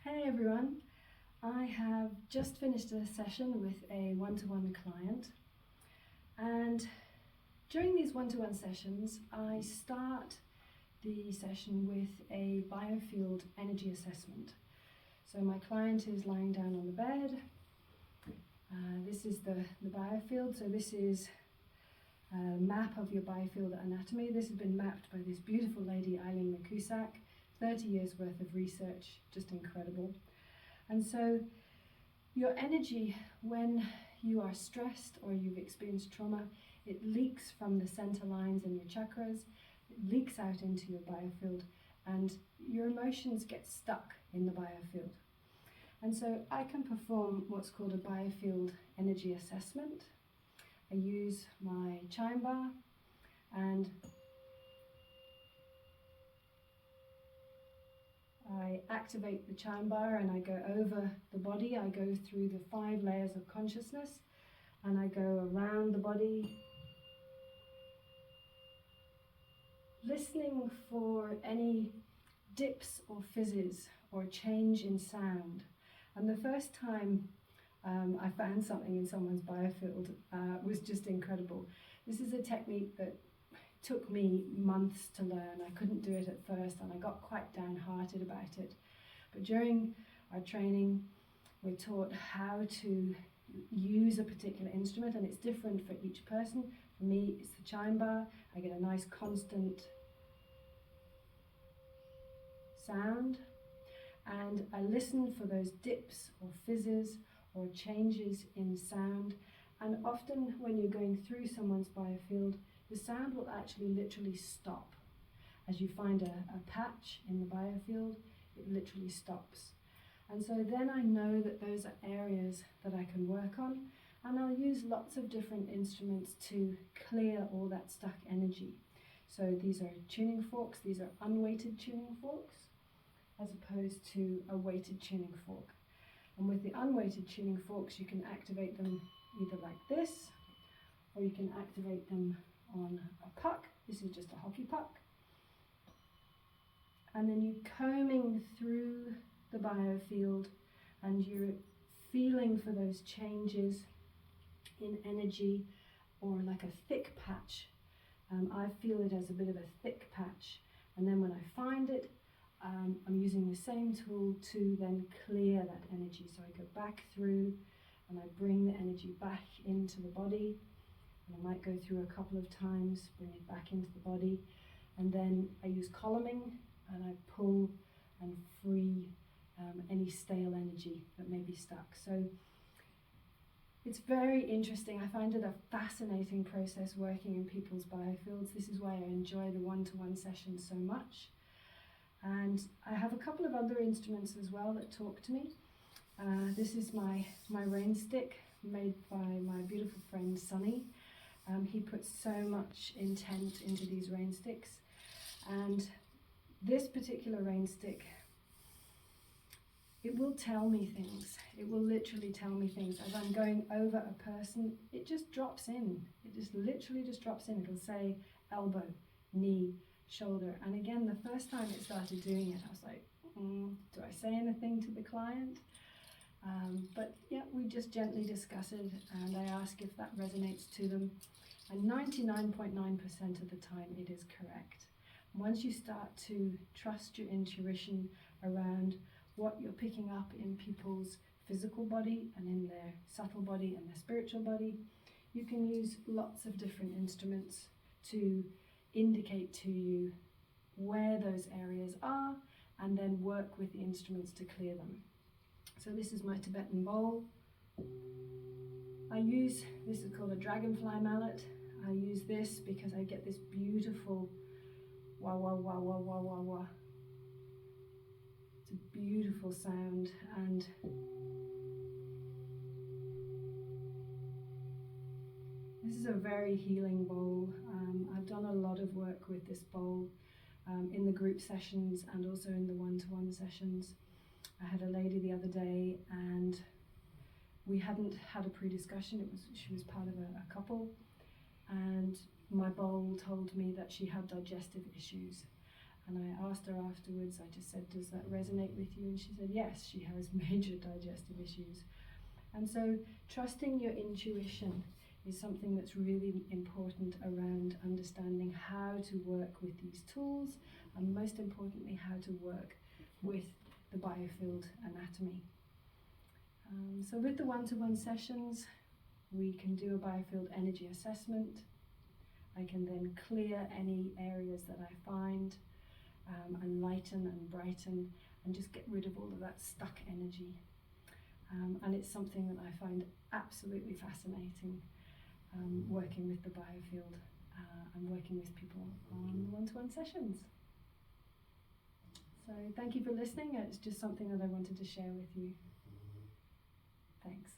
Hey everyone, I have just finished a session with a one-to-one client, and during these one-to-one sessions I start the session with a Biofield energy assessment. So my client is lying down on the bed. This is the Biofield, so this is a map of your Biofield anatomy. This has been mapped by this beautiful lady, Eileen McCusack. 30 years worth of research, just incredible. And so your energy, when you are stressed or you've experienced trauma, it leaks from the center lines in your chakras, it leaks out into your Biofield, and your emotions get stuck in the Biofield. And so I can perform what's called a Biofield energy assessment. I use my chime bar, and I activate the chime bar and I go over the body. I go through the 5 layers of consciousness and I go around the body, listening for any dips or fizzes or change in sound. And the first time I found something in someone's Biofield was just incredible. This is a technique that took me months to learn. I couldn't do it at first and I got quite downhearted about it. But during our training, we're taught how to use a particular instrument, and it's different for each person. For me, it's the chime bar. I get a nice constant sound, and I listen for those dips or fizzes or changes in sound. And often when you're going through someone's Biofield, the sound will actually literally stop. As you find a patch in the Biofield, it literally stops. And so then I know that those are areas that I can work on, and I'll use lots of different instruments to clear all that stuck energy. So these are tuning forks, these are unweighted tuning forks, as opposed to a weighted tuning fork. And with the unweighted tuning forks, you can activate them either like this, or you can activate them on a puck. This is just a hockey puck. And then you're combing through the Biofield and you're feeling for those changes in energy, or like a thick patch. I feel it as a bit of a thick patch. And then when I find it, I'm using the same tool to then clear that energy. So I go back through and I bring the energy back into the body. And I might go through a couple of times, bring it back into the body, and then I use columning and I pull and free any stale energy that may be stuck. So it's very interesting. I find it a fascinating process working in people's Biofields. This is why I enjoy the one-to-one sessions so much. And I have a couple of other instruments as well that talk to me. This is my rain stick, made by my beautiful friend Sunny. He puts so much intent into these rain sticks, and this particular rain stick, it will tell me things. It will literally tell me things. As I'm going over a person, it just drops in. It just literally just drops in. It'll say elbow, knee, shoulder. And again, the first time it started doing it, I was like, do I say anything to the client? But yeah, we just gently discuss it, and I ask if that resonates to them. And 99.9% of the time it is correct. Once you start to trust your intuition around what you're picking up in people's physical body and in their subtle body and their spiritual body, you can use lots of different instruments to indicate to you where those areas are, and then work with the instruments to clear them. So this is my Tibetan bowl. This is called a dragonfly mallet. I use this because I get this beautiful wah wah wah wah wah wah wah. It's a beautiful sound, and this is a very healing bowl. I've done a lot of work with this bowl in the group sessions and also in the one-to-one sessions. I had a lady the other day, and we hadn't had a pre-discussion. She was part of a couple, and my bowl told me that she had digestive issues, And I asked her afterwards, I just said, does that resonate with you? And she said, yes, she has major digestive issues. And so trusting your intuition is something that's really important around understanding how to work with these tools, and most importantly, how to work with the Biofield anatomy. So with the one-to-one sessions, we can do a Biofield energy assessment. I can then clear any areas that I find, and lighten and brighten and just get rid of all of that stuck energy. And it's something that I find absolutely fascinating, working with the Biofield and working with people on one-to-one sessions. So thank you for listening. It's just something that I wanted to share with you. Thanks.